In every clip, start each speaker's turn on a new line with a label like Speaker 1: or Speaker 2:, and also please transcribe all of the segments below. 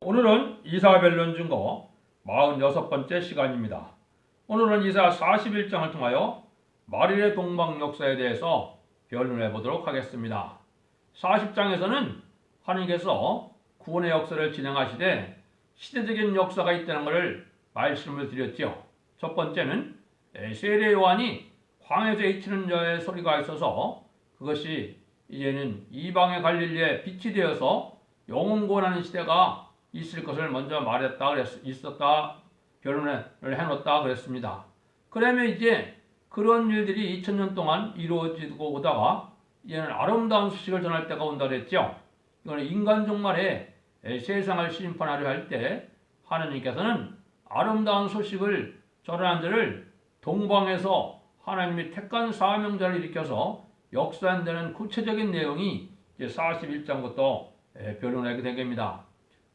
Speaker 1: 오늘은 이사벨론 증거 46번째 시간입니다. 오늘은 이사 41장을 통하여 마릴의 동방 역사에 대해서 변론해 보도록 하겠습니다. 40장에서는 하나님께서 구원의 역사를 진행하시되 시대적인 역사가 있다는 것을 말씀을 드렸죠. 첫 번째는 세례 요한이 광야에서 외치는 자의 소리가 있어서 그것이 이제는 이방의 갈릴리에 빛이 되어서 영원 구원하는 시대가 있을 것을 먼저 있었다 결론을 해놓았다 그랬습니다. 그러면 이제 그런 일들이 2000년 동안 이루어지고 오다가 이제는 아름다운 소식을 전할 때가 온다 그랬죠. 이거는 인간 종말에 세상을 심판하려 할 때 하나님께서는 아름다운 소식을 전하는 자를 동방에서 하나님이 택한 사명자를 일으켜서 역사한다는 구체적인 내용이 이제 41장부터 변론하게 된 겁니다.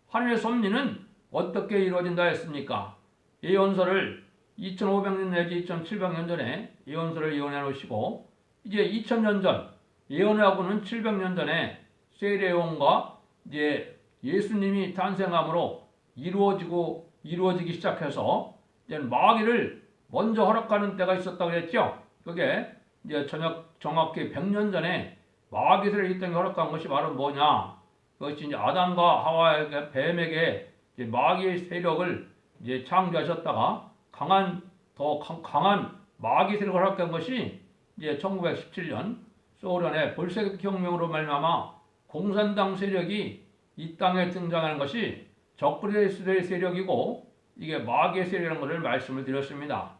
Speaker 1: 하나님의 섭리는 어떻게 이루어진다 했습니까? 예언서를 2500년 내지 2700년 전에 예언서를 예언해 놓으시고 이제 2000년 전 예언하고는 700년 전에 세례요한과 이제 예수님이 탄생함으로 이루어지기 시작해서 이제 마귀를 먼저 허락하는 때가 있었다고 그랬죠. 그게 이제 정확히 100년 전에 마귀 세력이 있던 게 허락한 것이 바로 뭐냐? 그것이 이제 아담과 하와에게 뱀에게 이제 마귀의 세력을 이제 창조하셨다가 더 강한 마귀 세력을 허락한 것이 이제 1917년 소련의 볼셰비크 혁명으로 말미암아 공산당 세력이 이 땅에 등장하는 것이 적그리스도의 세력이고 이게 마귀의 세력이라는 것을 말씀을 드렸습니다.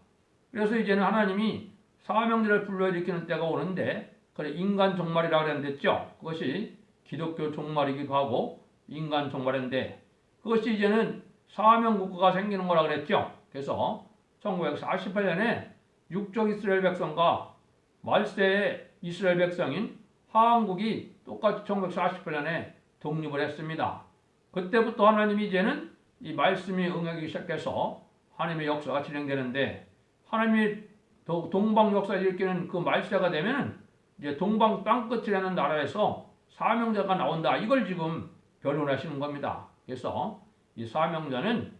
Speaker 1: 그래서 이제는 하나님이 사명자를 불러일으키는 때가 오는데 그래 인간 종말이라고 그랬는데죠. 그것이 기독교 종말이기도 하고 인간 종말인데 그것이 이제는 사명국가가 생기는 거라 그랬죠. 그래서 1948년에 육적 이스라엘 백성과 말세의 이스라엘 백성인 하왕국이 똑같이 1948년에 독립을 했습니다. 그때부터 하나님이 이제는 이 말씀이 응하기 시작해서 하나님의 역사가 진행되는데 하나님이 동방 역사를 일으키는 그 말세가 되면 이제 동방 땅끝이라는 나라에서 사명자가 나온다. 이걸 지금 변론하시는 겁니다. 그래서 이 사명자는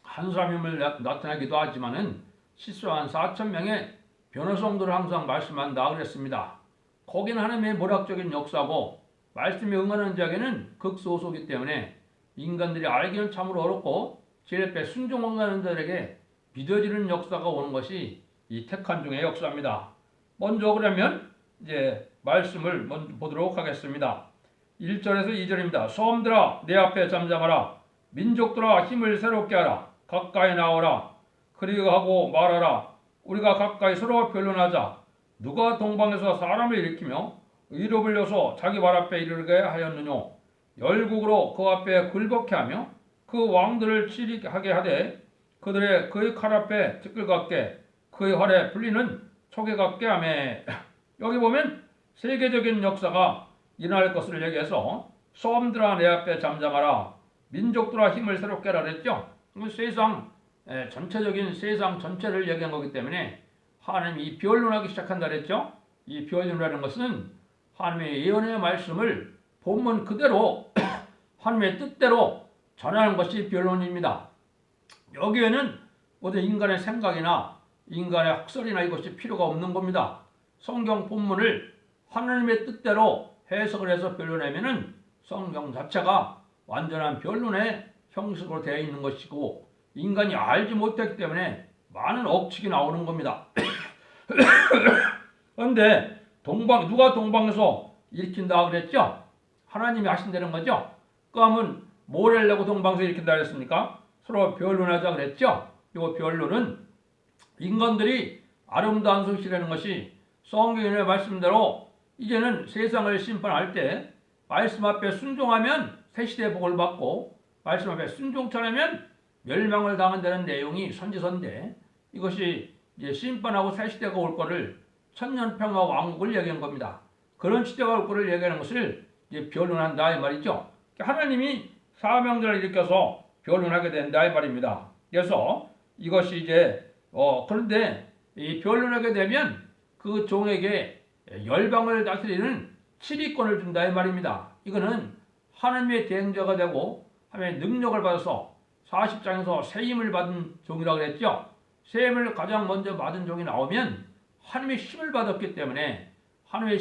Speaker 1: 한 사람임을 나타내기도 하지만은 실수한 4,000명의 변호성들을 항상 말씀한다 그랬습니다. 거기는 하나님의 모략적인 역사고 말씀에 응하는 자에게는 극소수이기 때문에 인간들이 알기는 참으로 어렵고 제 옆에 순종하는 자들에게 믿어지는 역사가 오는 것이 이 택한 중의 역사입니다. 먼저 그러면 이제 말씀을 먼저 보도록 하겠습니다. 1절에서 2절입니다. 소음들아 내 앞에 잠잠하라. 민족들아 힘을 새롭게 하라. 가까이 나오라. 그리고 하고 말하라. 우리가 가까이 서로 변론하자. 누가 동방에서 사람을 일으키며 의로 불려서 자기 발 앞에 이르게 하였느냐. 열국으로 그 앞에 굴복케 하며 그 왕들을 치리하게 하되 그의 칼 앞에 티끌 같게 그의 활에 풀리는 초계 같게 하매. 여기 보면 세계적인 역사가 일어날 것을 얘기해서 소음들아 내 앞에 잠잠하라. 민족들아 힘을 새롭게 하라 그랬죠. 세상 전체적인 세상 전체를 얘기한 거기 때문에 하나님이 이 변론하기 시작한다 그랬죠. 이 변론이라는 것은 하나님의 예언의 말씀을 본문 그대로 하나님의 뜻대로 전하는 것이 변론입니다. 여기에는 모든 인간의 생각이나 인간의 학설이나 이것이 필요가 없는 겁니다. 성경 본문을 하나님의 뜻대로 해석을 해서 변론하면은 성경 자체가 완전한 변론의 형식으로 되어 있는 것이고 인간이 알지 못했기 때문에 많은 억측이 나오는 겁니다. 그런데 누가 동방에서 일으킨다 그랬죠? 하나님이 하신다는 거죠? 그러면 뭘 하려고 동방에서 일으킨다 그랬습니까? 서로 변론하자 그랬죠? 이 변론은 인간들이 아름다운 소식이라는 것이 성경의 말씀대로 이제는 세상을 심판할 때 말씀 앞에 순종하면 새시대의 복을 받고 말씀 앞에 순종치 않으면 멸망을 당한다는 내용이 선지서인데 이것이 이제 심판하고 새시대가 올 거를 천년평화 왕국을 얘기한 겁니다. 그런 시대가 올 거를 얘기하는 것을 이제 변론한다 이 말이죠. 하나님이 사명자를 일으켜서 변론하게 된다 이 말입니다. 그래서 이것이 이제 그런데 이 변론하게 되면 그 종에게 열방을 다스리는 치리권을 준다 이 말입니다. 이거는 하나님의 대행자가 되고 하나님의 능력을 받아서 40장에서 새 힘을 받은 종이라고 그랬죠. 새 힘을 가장 먼저 받은 종이 나오면 하나님의 힘을 받았기 때문에 하나님의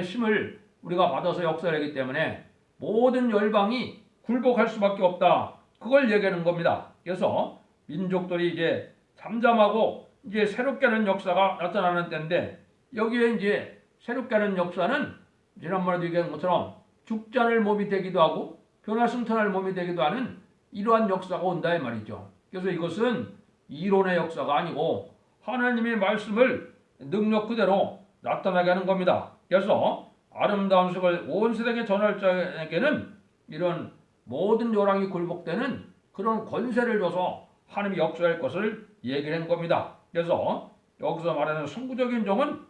Speaker 1: 힘을 우리가 받아서 역사를 하기 때문에 모든 열방이 굴복할 수밖에 없다. 그걸 얘기하는 겁니다. 그래서 민족들이 이제 잠잠하고 이제 새롭게 하는 역사가 나타나는 때인데, 여기에 이제 새롭게 하는 역사는 지난번에도 얘기한 것처럼 죽지 않을 몸이 되기도 하고 변화승천할 몸이 되기도 하는 이러한 역사가 온다 이 말이죠. 그래서 이것은 이론의 역사가 아니고 하나님의 말씀을 능력 그대로 나타나게 하는 겁니다. 그래서 아름다운 색을 온 세상에 전할 자에게는 이런 모든 요랑이 굴복되는 그런 권세를 줘서 하나님이 역사할 것을 얘기한 겁니다. 그래서 여기서 말하는 선구적인 종은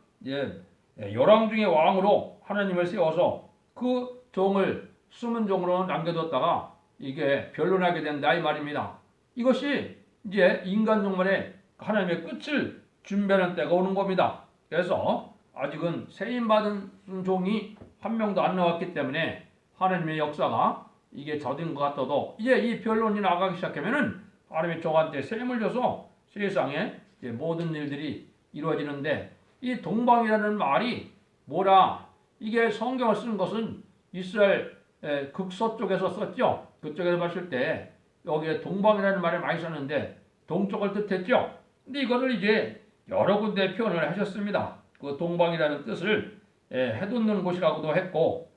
Speaker 1: 요랑 중의 왕으로 하나님을 세워서 그 종을 숨은 종으로 남겨뒀다가 이게 변론하게 된다 이 말입니다. 이것이 이제 인간 종말의 하나님의 끝을 준비하는 때가 오는 겁니다. 그래서 아직은 세임 받은 종이 한 명도 안 나왔기 때문에 하나님의 역사가 이게 더딘 것 같아도 이제 이 변론이 나가기 시작하면은 하나님의 종한테 세임을 줘서 세상에 모든 일들이 이루어지는데, 이 동방이라는 말이 뭐라? 이게 성경을 쓴 것은 이스라엘 극서쪽에서 썼죠. 그쪽에서 봤을 때 여기에 동방이라는 말을 많이 썼는데 동쪽을 뜻했죠. 근데 이거를 이제 여러 군데 표현을 하셨습니다. 그 동방이라는 뜻을 해돋는 곳이라고도 했고,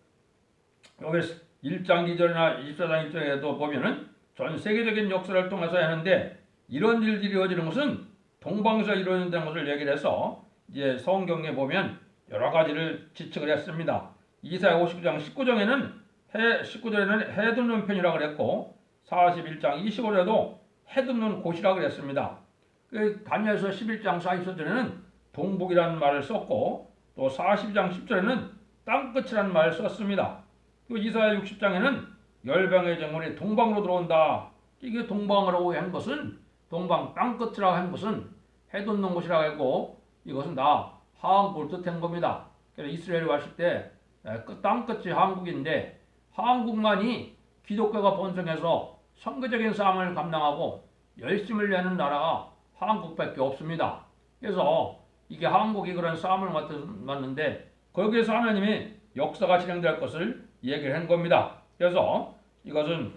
Speaker 1: 여기 1장 2절이나 24장 1절에도 보면은 전 세계적인 역사를 통해서 하는데, 이런 일들이 이루어지는 것은 동방에서 이루어진다는 것을 얘기를 해서 이제 성경에 보면 여러 가지를 지적을 했습니다. 이사야 59장 19절에는 해돋는 편이라고 그랬고, 41장 25절에도 해돋는 곳이라고 그랬습니다. 다니엘서 11장 44절에는 동북이라는 말을 썼고, 또 42장 10절에는 땅끝이라는 말을 썼습니다. 또 이사야 60장에는 열방의 정원이 동방으로 들어온다. 이게 동방으로 한 것은, 동방 땅끝이라고 한 것은 해돋는 곳이라고 했고, 이것은 다 하한국을 뜻한 겁니다. 그래서 이스라엘이 왔을 때 땅끝이 한국인데, 한국만이 기독교가 번성해서 선교적인 싸움을 감당하고 열심을 내는 나라가 한국밖에 없습니다. 그래서 이게 한국이 그런 싸움을 맡았는데 거기에서 하나님이 역사가 진행될 것을 얘기를 한 겁니다. 그래서 이것은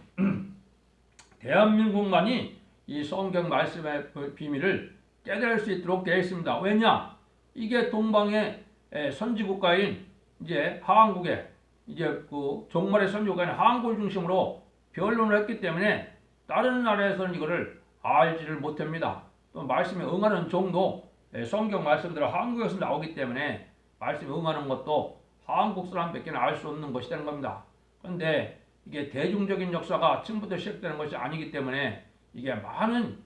Speaker 1: 대한민국만이 이 성경 말씀의 비밀을 깨달을 수 있도록 되어 있습니다. 왜냐? 이게 동방의 선지국가인 이제 한국에 이제 그 종말의 선지국가인 한국을 중심으로 변론을 했기 때문에 다른 나라에서는 이거를 알지를 못합니다. 또 말씀에 응하는 종도 성경 말씀대로 한국에서 나오기 때문에 말씀에 응하는 것도 한국 사람밖에 알 수 없는 것이 되는 겁니다. 그런데 이게 대중적인 역사가 처음부터 시작되는 것이 아니기 때문에 이게 많은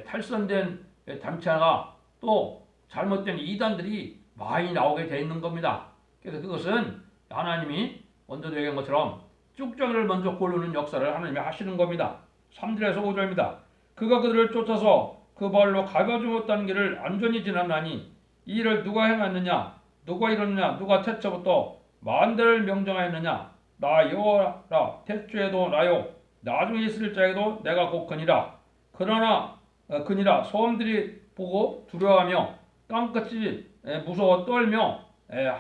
Speaker 1: 탈선된 단체가 또 잘못된 이단들이 많이 나오게 되어 있는 겁니다. 그래서 그것은 하나님이 먼저도 얘기한 것처럼 쭉정이를 먼저 고르는 역사를 하나님이 하시는 겁니다. 3절에서 5절입니다. 그가 그들을 쫓아서 그 발로 가벼워지 못하는 길을 안전히 지났나니 이 일을 누가 행하느냐? 누가 이뤘느냐? 누가 태초부터 만대를 명정하였느냐? 나 여호와라. 태초에도 나요. 나중에 있을 자에도 내가 곧거니라. 그러나 그니라 소음들이 보고 두려워하며 땅끝이 무서워 떨며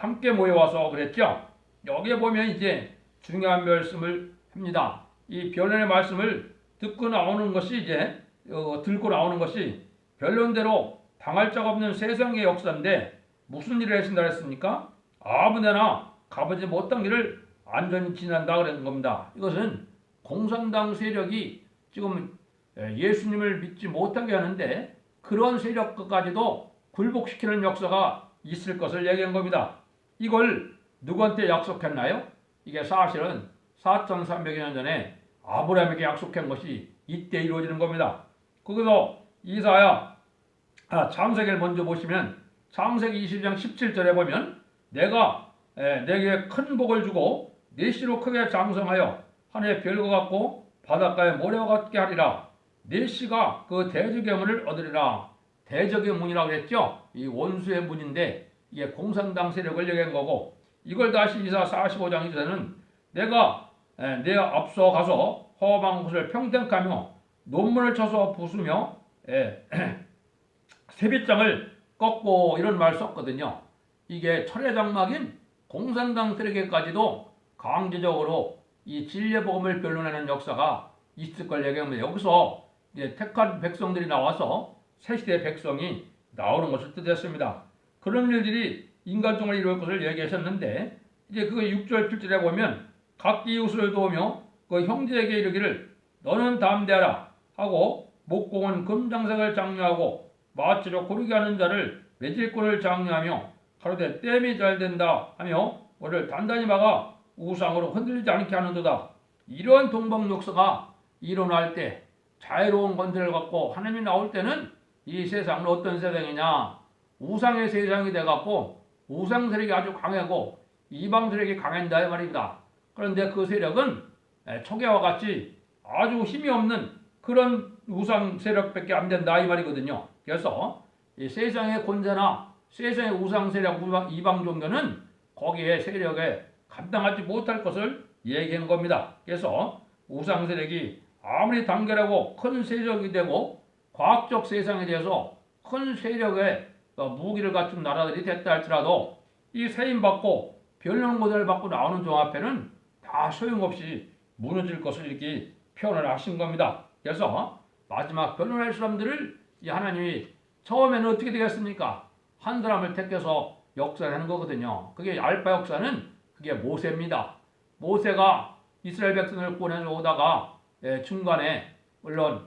Speaker 1: 함께 모여와서 그랬죠. 여기에 보면 이제 중요한 말씀을 합니다. 이 변론의 말씀을 듣고 나오는 것이 이제 들고 나오는 것이 변론대로 당할 자가 없는 세상의 역사인데 무슨 일을 하신다 했습니까? 아무데나 가보지 못한 길을 안전히 지난다 그런 겁니다. 이것은 공산당 세력이 지금 예수님을 믿지 못하게 하는데 그런 세력까지도 굴복시키는 역사가 있을 것을 얘기한 겁니다. 이걸 누구한테 약속했나요? 이게 사실은 4,300여 년 전에 아브라함에게 약속한 것이 이때 이루어지는 겁니다. 거기서 이사야 창세기를 먼저 보시면 창세기 20장 17절에 보면 내가 내게 큰 복을 주고 네 씨로 크게 장성하여 하늘의 별과 같고 바닷가의 모래와 같게 하리라. 네 씨가 그 대적의 문을 얻으리라. 대적의 문이라고 했죠. 이 원수의 문인데 이게 공산당 세력을 얘기한 거고, 이걸 다시 이사 45장 2절에는 내가 앞서 가서 허망한 것을 평택하며 논문을 쳐서 부수며 세빛장을 꺾고 이런 말 썼거든요. 이게 철회장막인 공산당 세력에까지도 강제적으로 이 진리의 복음을 변론하는 역사가 있을 걸 얘기합니다. 여기서 이제 택한 백성들이 나와서 새시대 백성이 나오는 것을 뜻했습니다. 그런 일들이 인간종을 이룰 것을 얘기하셨는데 이제 그 6절 7절에 보면 각기 이웃을 도우며 그 형제에게 이르기를 너는 담대하라 하고 목공은 금장색을 장려하고 마치로 고르게 하는 자를 매질꾼을 장려하며 가로되 땜이 잘 된다 하며 너를 단단히 막아 우상으로 흔들리지 않게 하는도다. 이런 동방 역사가 일어날 때 자유로운 건설을 갖고 하나님이 나올 때는 이 세상은 어떤 세상이냐? 우상의 세상이 돼갖고 우상 세력이 아주 강하고 이방 세력이 강한다 이 말입니다. 그런데 그 세력은 초계와 같이 아주 힘이 없는 그런 우상 세력밖에 안 된다 이 말이거든요. 그래서 이 세상의 권세나 세상의 우상 세력, 이방 종교는 거기에 세력에 감당하지 못할 것을 얘기한 겁니다. 그래서 우상 세력이 아무리 단결하고 큰 세력이 되고 과학적 세상에 대해서 큰 세력의 무기를 갖춘 나라들이 됐다 할지라도 이 세임받고 변론 모델을 받고 나오는 종 앞에는 다 소용없이 무너질 것을 이렇게 표현을 하신 겁니다. 그래서 마지막 변론할 사람들을 이 하나님이 처음에는 어떻게 되겠습니까? 한 사람을 택해서 역사를 하는 거거든요. 그게 알파 역사는 그게 모세입니다. 모세가 이스라엘 백성을 구원해 오다가 중간에 물론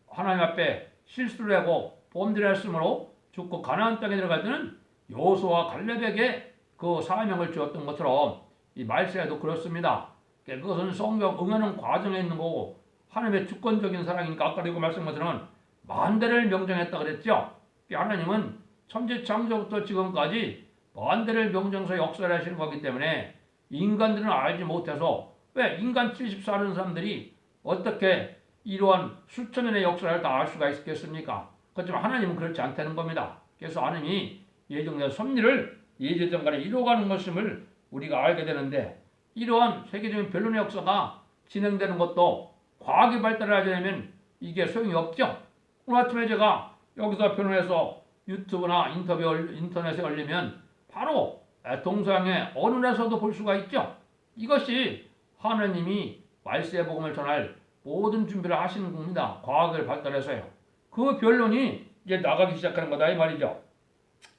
Speaker 1: 하나님 앞에 실수를 하고 범죄를 했으므로 죽고 가나안 땅에 들어갈 때는 여호수아와 갈렙에게 그 사명을 주었던 것처럼 이 말세에도 그렇습니다. 그것은 성경 응하는 과정에 있는 거고 하나님의 주권적인 사랑이니까 아까 내가 말씀한 것처럼 만대를 명정했다 그랬죠. 하나님은 천지 창조부터 지금까지 만대를 명정해서 역사를 하시는 거기 때문에 인간들은 알지 못해서 왜 인간 70사는 사람들이 어떻게 이러한 수천 년의 역사를 다 알 수가 있겠습니까? 그렇지만 하나님은 그렇지 않다는 겁니다. 그래서 하나님이 예정된 섭리를 예제전간에 이루어가는 것임을 우리가 알게 되는데 이러한 세계적인 변론의 역사가 진행되는 것도 과학이 발달하려면 이게 소용이 없죠. 오늘 아침에 제가 여기서 변론해서 유튜브나 인터넷에 올리면 바로 동서양의 어느 나라에서도 볼 수가 있죠. 이것이 하나님이 말세의 복음을 전할 모든 준비를 하시는 겁니다. 과학을 발달해서요. 그 변론이 이제 나가기 시작하는 거다 이 말이죠.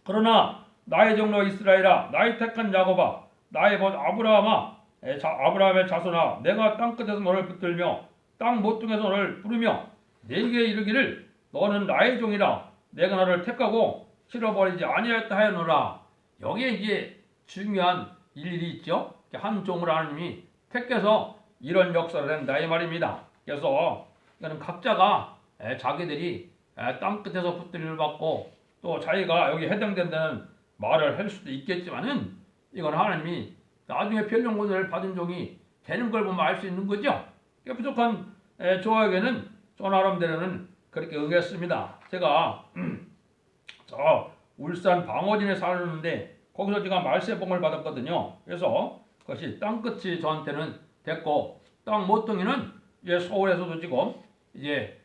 Speaker 1: 그러나 나의 종로 이스라엘아, 나의 택한 야곱아, 나의 벗 아브라함의 자손아, 내가 땅 끝에서 너를 붙들며 땅 모퉁이에서 너를 부르며 내게 이르기를 너는 나의 종이라 내가 너를 택하고 실어버리지 아니하였다 하였노라. 여기에 이제 중요한 일일이 있죠. 한 종을 하나님이 택해서 이런 역사를 한다 이 말입니다. 그래서 이거는 각자가 자기들이 땅 끝에서 붙들림을 받고 또 자기가 여기 해당된다는 말을 할 수도 있겠지만은 이건 하나님이 나중에 변론권을 받은 종이 되는 걸 보면 알 수 있는 거죠. 부족한 저에게는 저 나름대로는 그렇게 응했습니다. 제가 저 울산 방어진에 살았는데 거기서 제가 말세봉을 받았거든요. 그래서 그것이 땅끝이 저한테는 됐고 땅 모퉁이는 이제 서울에서도 지금 이제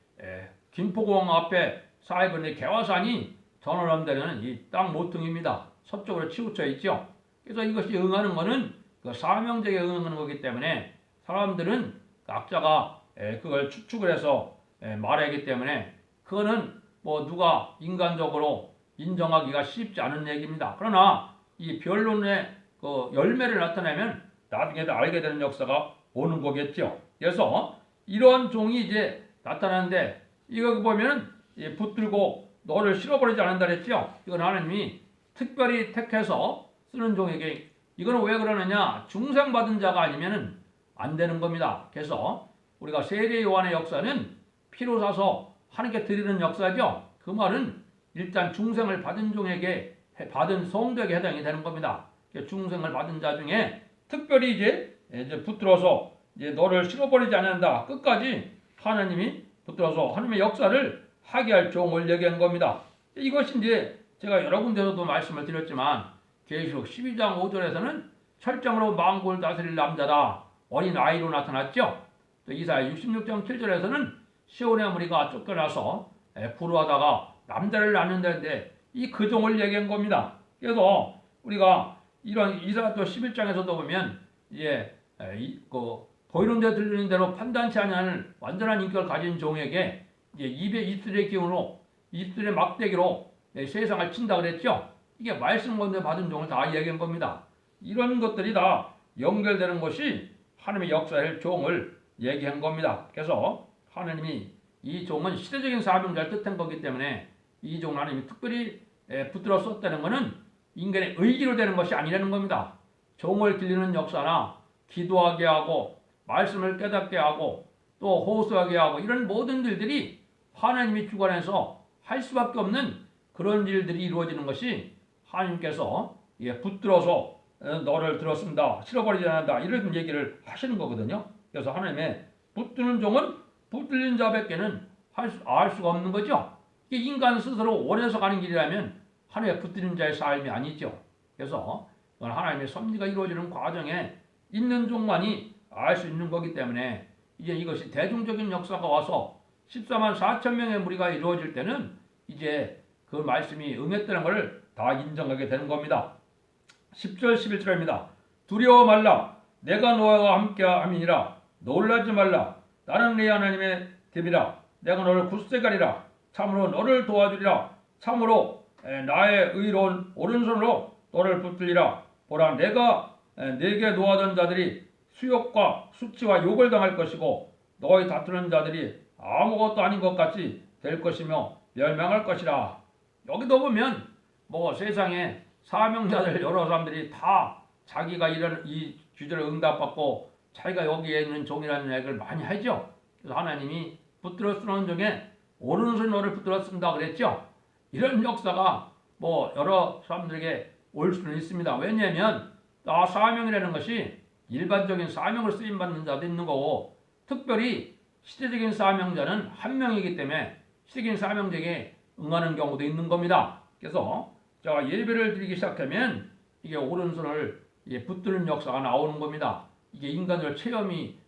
Speaker 1: 김포공항 앞에 사이버의 개화산이 저 나름대로는 이 땅 모퉁이입니다. 서쪽으로 치우쳐 있죠. 그래서 이것이 응하는 것은 그 사명적에 응하는 거기 때문에 사람들은 각자가 그걸 추측을 해서 말하기 때문에 그거는 뭐 누가 인간적으로 인정하기가 쉽지 않은 얘기입니다. 그러나 이 변론의 그 열매를 나타내면 나중에 알게 되는 역사가 오는 거겠죠. 그래서 이런 종이 이제 나타나는데 이거 보면 붙들고 너를 실어버리지 않는다 그랬죠. 이건 하나님이 특별히 택해서 쓰는 종에게 이거는 왜 그러느냐? 중생받은 자가 아니면 안 되는 겁니다. 그래서 우리가 세례 요한의 역사는 피로 사서 하나님께 드리는 역사죠. 그 말은 일단 중생을 받은 종에게 받은 성도에게 해당이 되는 겁니다. 중생을 받은 자 중에 특별히 이제 붙들어서 이제 너를 실어버리지 않는다. 끝까지 하나님이 붙들어서 하나님의 역사를 하게 할 종을 얘기한 겁니다. 이것이 이제 제가 여러 군데서도 말씀을 드렸지만 계시록 12장 5절에서는 철장으로 만국을 다스릴 남자다. 어린 아이로 나타났죠. 또 이사야 66장 7절에서는 시온의 무리가 쫓겨나서 불우하다가 남자를 낳는다는데 이 그 종을 얘기한 겁니다. 그래서 우리가 이런 이사야 또 11장에서도 보면 이제 보이는 데 들리는 대로 판단치 않는 완전한 인격을 가진 종에게 이제 입의 입술의 기운으로 입술의 막대기로 세상을 친다 그랬죠. 이게 말씀 건데 받은 종을 다 얘기한 겁니다. 이런 것들이 다 연결되는 것이 하나님의 역사의 종을 얘기한 겁니다. 그래서 하나님이 이 종은 시대적인 사명자를 뜻한 거기 때문에 이 종을 하나님이 특별히 붙들어 썼다는 것은 인간의 의지로 되는 것이 아니라는 겁니다. 종을 길리는 역사나 기도하게 하고 말씀을 깨닫게 하고 또 호소하게 하고 이런 모든 일들이 하나님이 주관해서 할 수밖에 없는 그런 일들이 이루어지는 것이 하나님께서 붙들어서 너를 들었습니다. 실어버리지 않는다. 이런 얘기를 하시는 거거든요. 그래서 하나님의 붙드는 종은 붙들린 자밖에는 알 수가 없는 거죠. 이게 인간 스스로 원해서 가는 길이라면 하나님의 붙드린 자의 삶이 아니죠. 그래서 하나님의 섭리가 이루어지는 과정에 있는 종만이 알 수 있는 거기 때문에 이제 이것이 대중적인 역사가 와서 14만 4천 명의 무리가 이루어질 때는 이제 그 말씀이 응했다는 것을 다 인정하게 되는 겁니다. 10절 11절입니다. 두려워 말라. 내가 너와 함께함이니라. 놀라지 말라. 나는 네 하나님의 됨이라. 내가 너를 굳세가리라. 참으로 너를 도와주리라. 참으로 나의 의로운 오른손으로 너를 붙들리라. 보라, 내가 네게 놓아둔 자들이 수욕과 수치와 욕을 당할 것이고 너희 다투는 자들이 아무것도 아닌 것 같이 될 것이며 멸망할 것이라. 여기도 보면 세상에 사명자들 여러 사람들이 다 자기가 이 주제를 응답받고 자기가 여기에 있는 종이라는 얘기를 많이 하죠. 그래서 하나님이 붙들어 쓰는 중에 오른손 너를 붙들어 쓴다 그랬죠. 이런 역사가 여러 사람들에게 올 수는 있습니다. 왜냐하면 사명이라는 것이 일반적인 사명을 쓰임받는 자도 있는 거고 특별히 시대적인 사명자는 한 명이기 때문에 시대적인 사명자에게 응하는 경우도 있는 겁니다. 그래서 예배를 드리기 시작하면 이게 오른손을 붙드는 역사가 나오는 겁니다. 이게 인간을 체험이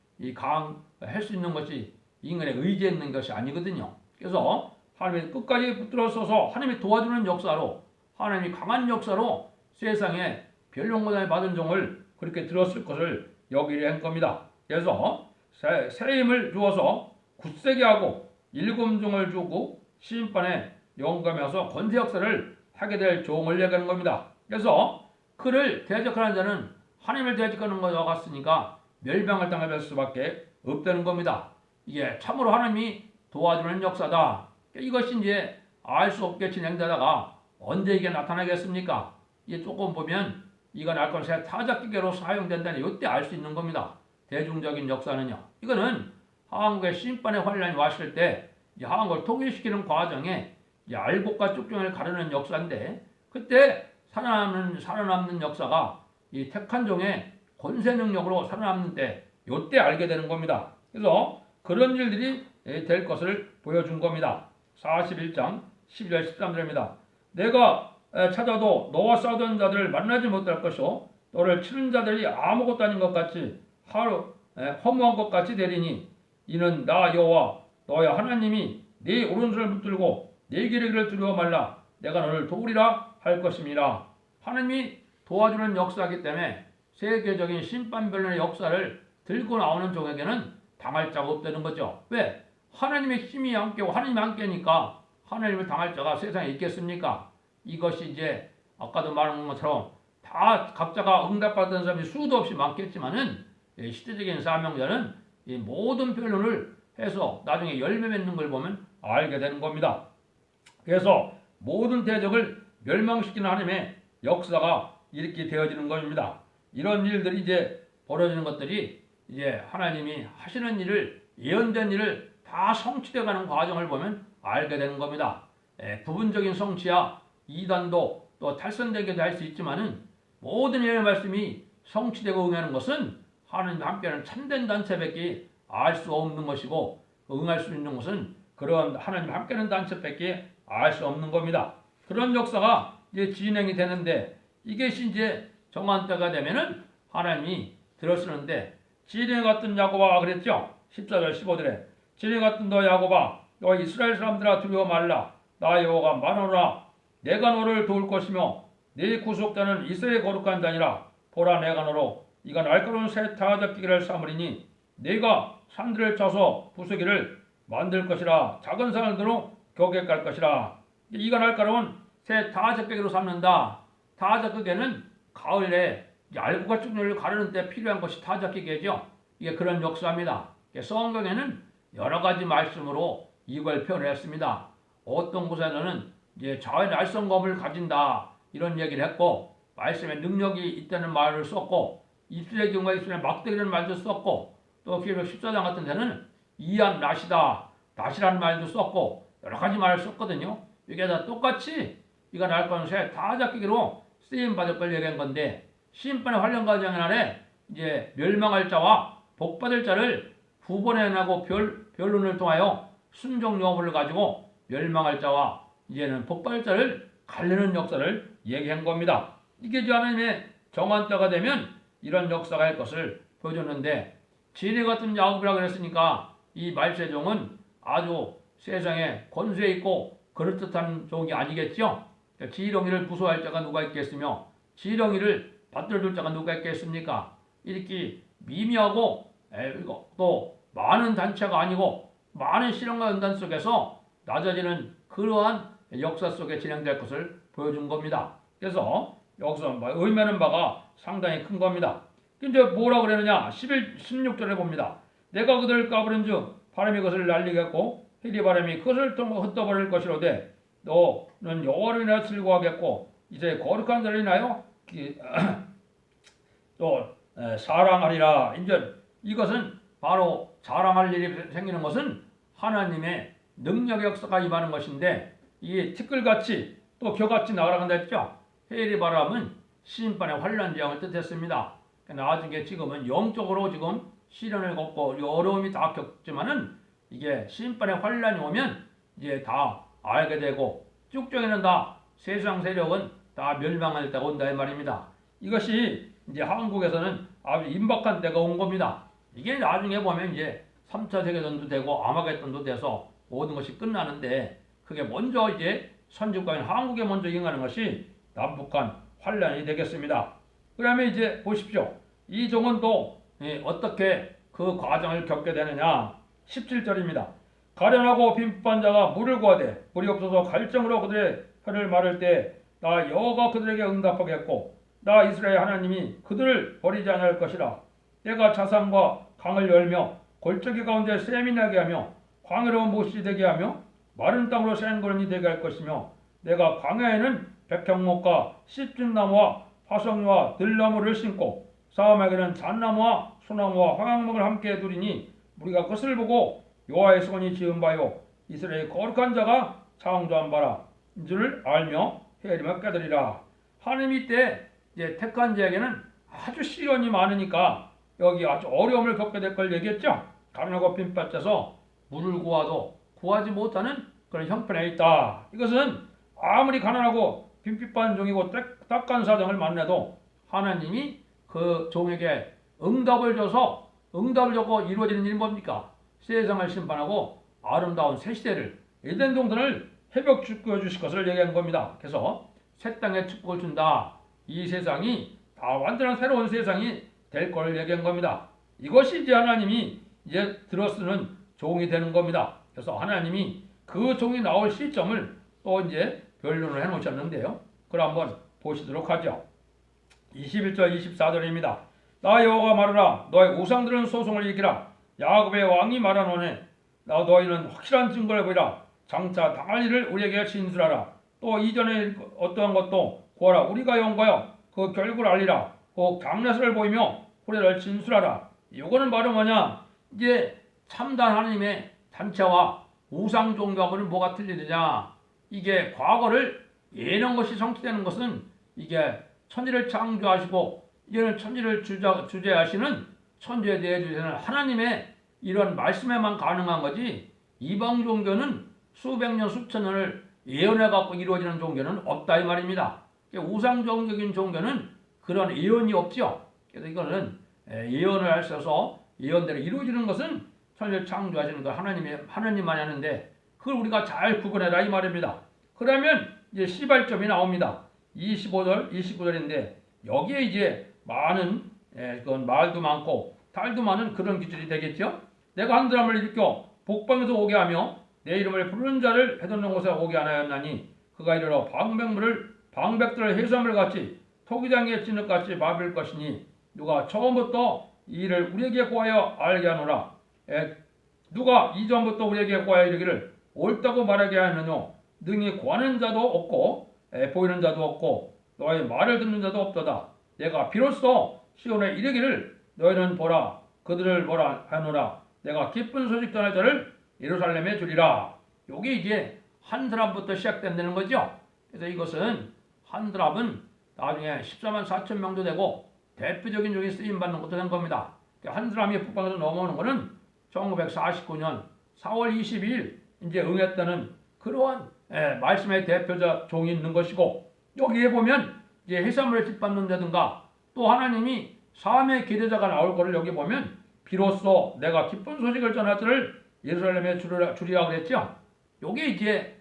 Speaker 1: 할 수 있는 것이 인간의 의지에 있는 것이 아니거든요. 그래서 하나님이 끝까지 붙들어 서서 하나님이 도와주는 역사로 하나님이 강한 역사로 세상에 별용고단에 받은 종을 그렇게 들었을 것을 여기려 한 겁니다. 그래서 새 힘을 주어서 굳세게 하고 일곱 종을 주고 심판에 용감해서 권세 역사를 하게 될 종을 얘기하는 겁니다. 그래서 그를 대적하는 자는 하나님을 대적하는 것과 같으니까 멸망을 당할 수밖에 없다는 겁니다. 이게 참으로 하나님이 도와주는 역사다. 이것이 이제 알 수 없게 진행되다가 언제 이게 나타나겠습니까? 이게 조금 보면 이건 알 것을 타작기계로 사용된다는 이때 알 수 있는 겁니다. 대중적인 역사는요. 이거는 한국의 심판의 환란이 왔을 때 한국을 통일시키는 과정에 알곡과 쭉종을 가르는 역사인데 그때 살아남는 역사가 이 택한 종의 권세 능력으로 살아남는데 이때 알게 되는 겁니다. 그래서 그런 일들이 될 것을 보여준 겁니다. 41장 12절 13절입니다. 내가 찾아도 너와 싸우던 자들을 만나지 못할 것이요 너를 치는 자들이 아무것도 아닌 것 같이 허무한 것 같이 되리니 이는 나 여호와 너의 하나님이 네 오른손을 붙들고 네 길을 두려워 말라. 내가 너를 도우리라 할 것입니다. 하나님이 도와주는 역사이기 때문에 세계적인 심판변론의 역사를 들고 나오는 종에게는 당할 자가 없다는 거죠. 왜? 하나님의 힘이 함께고 하나님이 함께니까 하나님을 당할 자가 세상에 있겠습니까? 이것이 이제 아까도 말한 것처럼 다 각자가 응답받은 사람이 수도 없이 많겠지만은 시대적인 사명자는 이 모든 변론을 해서 나중에 열매 맺는 걸 보면 알게 되는 겁니다. 그래서 모든 대적을 멸망시키는 하나님의 역사가 이렇게 되어지는 겁니다. 이런 일들이 이제 벌어지는 것들이 이제 하나님이 하시는 일을 예언된 일을 다 성취되어가는 과정을 보면 알게 되는 겁니다. 부분적인 성취야 이단도 또 탈선되게도 할 수 있지만은 모든 예언의 말씀이 성취되고 응하는 것은 하나님과 함께하는 참된 단체밖에 알 수 없는 것이고 응할 수 있는 것은 그런 하나님과 함께하는 단체밖에 알 수 없는 겁니다. 그런 역사가 이제 진행이 되는데 이것이 이제 정한 때가 되면은 하나님이 들어쓰는데 진행 같은 야고보가 그랬죠. 14절 15절에 진리 같은 너 야곱아 너 이스라엘 사람들아 두려워 말라 나 여호와가 말하노라 내가 너를 도울 것이며 네 구속자는 이스라엘의 거룩한 자니라 보라 내가 너로 이가 날카로운 새 타작기를 삼으리니 내가 산들을 쳐서 부수기를 만들 것이라 작은 산들로 격에 깔 것이라. 이가 날카로운 새 타작기로 삼는다. 타작기는 가을에 알구가 쭉을 가르는 때 필요한 것이 타작기계죠. 이게 그런 역사입니다. 성경에는 여러 가지 말씀으로 이걸 표현했습니다. 어떤 곳에서는 이제 자의 날성검을 가진다 이런 얘기를 했고 말씀에 능력이 있다는 말을 썼고 입술의 경우가 있으면 막대기라는 말도 썼고 또 기록 14장 같은 데는 이한 낫이라는 말도 썼고 여러 가지 말을 썼거든요. 이게 다 똑같이 이가 날카로운 새 타작기로 쓰임 받을 걸 얘기한 건데 심판의 환란 과정 안에 이제 멸망할 자와 복받을 자를 구분해내고 변론을 통하여 순종 여부를 가지고 멸망할 자와 이제는 복받을 자를 갈르는 역사를 얘기한 겁니다. 이게 하나님의 정한 때가 되면 이런 역사가 할 것을 보여줬는데 진리 같은 야곱이라고 그랬으니까 이 말세종은 아주 세상에 권세 있고 그럴듯한 종이 아니겠죠. 지렁이를 부수할 자가 누가 있겠으며 지렁이를 받들어줄 자가 누가 있겠습니까? 이렇게 미미하고 또 많은 단체가 아니고 많은 실험과 연단 속에서 낮아지는 그러한 역사 속에 진행될 것을 보여준 겁니다. 그래서 여기서 의미하는 바가 상당히 큰 겁니다. 이제 뭐라 그러느냐 16절에 봅니다. 내가 그들을 까부린 즉 바람이 그것을 날리겠고 해리 바람이 그것을 흩어버릴 것이로되 너는 여호와를 인하여 슬거워하겠고 이제 거룩한 자를 인하여 또 사랑하리라. 이제 이것은 바로 자랑할 일이 생기는 것은 하나님의 능력의 역사가 임하는 것인데 이 티끌같이 또 겨같이 나가라간다 했죠. 해리 바람은 심판의 환란 재앙을 뜻했습니다. 나중에 지금은 영적으로 지금 시련을 겪고 어려움이 다 겪지만은 이게 심판의 환란이 오면 이제 다 알게 되고 쭉정에는 다 세상 세력은 다 멸망할 때가 온다 이 말입니다. 이것이 이제 한국에서는 아주 임박한 때가 온 겁니다. 이게 나중에 보면 이제 3차 세계전도 되고 아마겟돈도 돼서 모든 것이 끝나는데 그게 먼저 이제 선진국인 한국에 먼저 임하는 것이 남북한 환란이 되겠습니다. 그 다음에 이제 보십시오. 이 종은 또 어떻게 그 과정을 겪게 되느냐. 17절입니다. 가련하고 빈법한 자가 물을 구하되 물이 없어서 갈증으로 그들의 혀를 마를 때 나 여호와가 그들에게 응답하겠고 나 이스라엘 하나님이 그들을 버리지 않을 것이라. 내가 자산과 강을 열며 골짜기 가운데 샘이 나게 하며 광야로운 못이 되게 하며 마른 땅으로 센 걸음이 되게 할 것이며 내가 광야에는 백향목과 씨쭉나무와 화석류와 들나무를 심고 사암에게는 잣나무와 소나무와 황양목을 함께 두리니 우리가 그것을 보고 여호와의 손이 지은 바요 이스라엘의 거룩한 자가 창조한 바라 인 줄 알며 헤아리며 깨달으리라. 하나님이 이때 이제 택한 자에게는 아주 시련이 많으니까 여기 아주 어려움을 겪게 될 걸 얘기했죠. 가난하고 빈밭에서 물을 구하도 구하지 못하는 그런 형편에 있다. 이것은 아무리 가난하고 빈핍한 종이고 딱한 사정을 만나도 하나님이 그 종에게 응답을 줘서 응답을 줬고 이루어지는 일이 뭡니까? 세상을 심판하고 아름다운 새 시대를 에덴 동산을 회복시켜 주실 것을 얘기한 겁니다. 그래서 새 땅에 축복을 준다. 이 세상이 다 완전한 새로운 세상이 될 걸 얘기한 겁니다. 이것이 이제 하나님이 이제 들어쓰는 종이 되는 겁니다. 그래서 하나님이 그 종이 나올 시점을 또 이제 변론을 해 놓으셨는데요. 그럼 한번 보시도록 하죠. 21절 24절입니다. 나 여호와가 말하라 너의 우상들은 소송을 이기라. 야곱의 왕이 말하노니 너희는 확실한 증거를 보이라. 장차 당할 일을 우리에게 진술하라. 또 이전에 어떠한 것도 구하라. 우리가 연거여 그 결국을 알리라. 곧 장례서를 보이며 후례를 진술하라. 이거는 바로 뭐냐? 이제 참단 하나님의 단체와 우상 종교하고는 뭐가 틀리느냐? 이게 과거를 예언한 것이 성취되는 것은 이게 천지를 창조하시고 이제는 천지를 주재하시는 천지에 대해 주시는 하나님의 이런 말씀에만 가능한 거지 이방 종교는 수백 년 수천 년을 예언해 갖고 이루어지는 종교는 없다 이 말입니다. 우상종교적인 종교는 그런 예언이 없죠. 그래서 이거는 예언을 하셔서 예언대로 이루어지는 것은 천지를 창조하시는 거 하나님만이 하는데 그걸 우리가 잘 구분해라 이 말입니다. 그러면 이제 시발점이 나옵니다. 25절, 29절인데 여기에 이제 많은 그건 말도 많고 달도 많은 그런 기준이 되겠죠. 내가 한 사람을 일으켜 복방에서 오게 하며 내 이름을 부르는 자를 해돋는 곳에 오게 하였나니 그가 이르러 방백들을 해수함을 같이 토기장의 진흙같이 마빌 것이니 누가 처음부터 이 일을 우리에게 고하여 알게 하노라. 누가 이전부터 우리에게 고하여 이르기를 옳다고 말하게 하느뇨. 능히 구하는 자도 없고 보이는 자도 없고 너의 말을 듣는 자도 없도다. 내가 비로소 시온에 이르기를 너희는 보라 그들을 보라 하노라. 내가 기쁜 소식 전할 자를 예루살렘에 주리라. 여기 이제 한 사람부터 시작된다는 거죠. 그래서 이것은 한 사람은 나중에 14만 4천 명도 되고 대표적인 종이 쓰임받는 것도 된 겁니다. 한 사람이 북방에서 넘어오는 것은 1949년 4월 22일 이제 응했다는 그러한 말씀의 대표자 종이 있는 것이고 여기에 보면 이제 해산물을 짓밟는다든가 또 하나님이 삶의 기대자가 나올 것을 여기 보면 비로소 내가 기쁜 소식을 전할 자를 예루살렘에 주리라 그랬죠. 여기 이제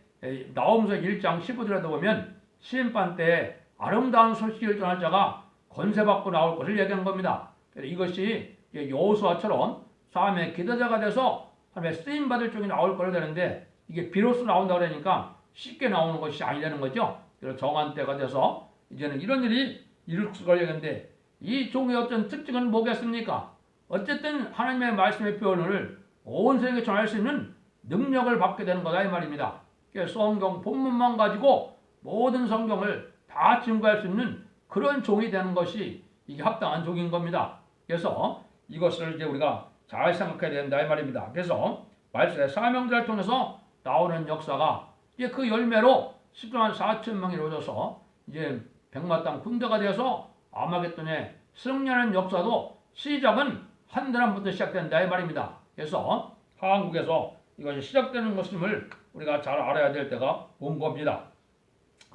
Speaker 1: 나홈서 1장 15절에도 보면 심판 때에 아름다운 소식을 전할 자가 권세받고 나올 것을 얘기한 겁니다. 그래서 이것이 여호수아처럼 삶의 기대자가 돼서 하나님의 쓰임받을 쪽이 나올 거라 되는데 이게 비로소 나온다고 그러니까 쉽게 나오는 것이 아니라는 거죠. 그래서 정한 때가 돼서 이제는 이런 일이 이룰 걸 얘기하는데 이 종의 어떤 특징은 뭐겠습니까? 어쨌든 하나님의 말씀의 표현을 온 세상에 전할 수 있는 능력을 받게 되는 거다 이 말입니다. 성경 본문만 가지고 모든 성경을 다 증거할 수 있는 그런 종이 되는 것이 이게 합당한 종인 겁니다. 그래서 이것을 이제 우리가 잘 생각해야 된다 이 말입니다. 그래서 말씀의 사명자를 통해서 나오는 역사가 이제 그 열매로 14만 4천 명이 이루어져서 이제 백마땅 군대가 되어서 아마겟돈에 승리하는 역사도 시작은 한 사람부터 시작된다 이 말입니다. 그래서 한국에서 이것이 시작되는 것임을 우리가 잘 알아야 될 때가 온 겁니다.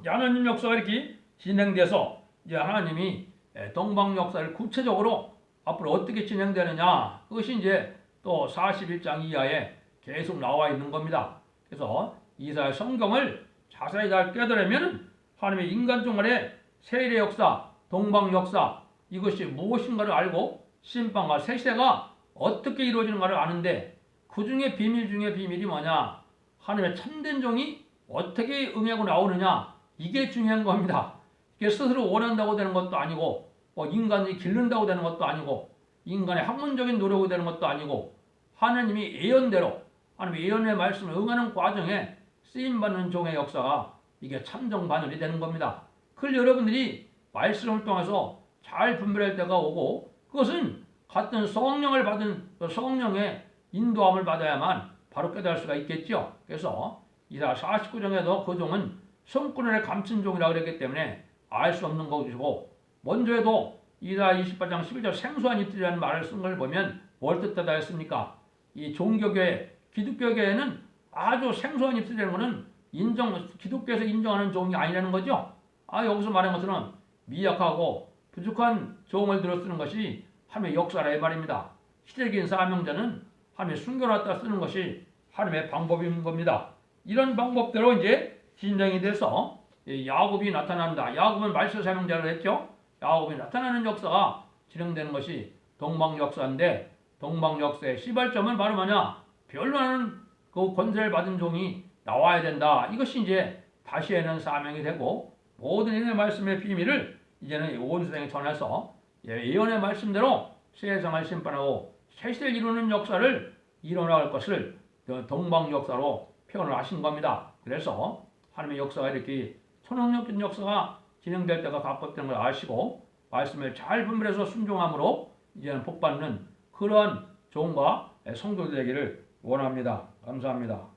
Speaker 1: 하나님 역사가 이렇게 진행돼서 이제 하나님이 동방 역사를 구체적으로 앞으로 어떻게 진행되느냐 그것이 이제 또 41장 이하에 계속 나와 있는 겁니다. 그래서 이사야 성경을 자세히 잘 깨달으면 하나님의 인간종말의 세일의 역사, 동방 역사 이것이 무엇인가를 알고 심판과 세세가 어떻게 이루어지는가를 아는데 그 중에 비밀 중에 비밀이 뭐냐? 하나님의 참된 종이 어떻게 응하고 나오느냐 이게 중요한 겁니다. 이게 스스로 원한다고 되는 것도 아니고 인간이 기른다고 되는 것도 아니고 인간의 학문적인 노력이 되는 것도 아니고 하나님이 예언대로 하나님의 예언의 말씀을 응하는 과정에 쓰임받는 종의 역사가 이게 참정반열이 되는 겁니다. 그걸 여러분들이 말씀을 통해서 잘 분별할 때가 오고 그것은 같은 성령을 받은 성령의 인도함을 받아야만 바로 깨달을 수가 있겠죠. 그래서 이사 49장에도 그 종은 성꾼의 감춘 종이라고 그랬기 때문에 알 수 없는 것이고 먼저에도 이사 28장 11절 생소한 입술이라는 말을 쓴 걸 보면 뭘 뜻하다 했습니까? 이 종교교회, 기독교계에는 아주 생소한 입술이라는 것은 기독교에서 인정하는 종이 아니라는 거죠. 여기서 말한 것처럼 미약하고 부족한 종을 들어 쓰는 것이 하나님의 역사라 이 말입니다. 시대적인 사명자는 하나님의 숨겨놨다 쓰는 것이 하나님의 방법인 겁니다. 이런 방법대로 이제 진정이 돼서 야곱이 나타난다. 야곱은 말세 사명자를 했죠. 야곱이 나타나는 역사가 진행되는 것이 동방 역사인데 동방 역사의 시발점은 바로 뭐냐? 변론하는 그 권세를 받은 종이 나와야 된다. 이것이 이제 다시에는 사명이 되고 모든 인의 말씀의 비밀을 이제는 온 세상에 전해서 예언의 말씀대로 세상을 심판하고 세세를 이루는 역사를 이뤄나갈 것을 동방 역사로 표현을 하신 겁니다. 그래서 하나님의 역사가 이렇게 초능력적인 역사가 진행될 때가 가깝다는 걸 아시고 말씀을 잘 분별해서 순종함으로 이제는 복받는 그러한 종과 성도들 되기를 원합니다. 감사합니다.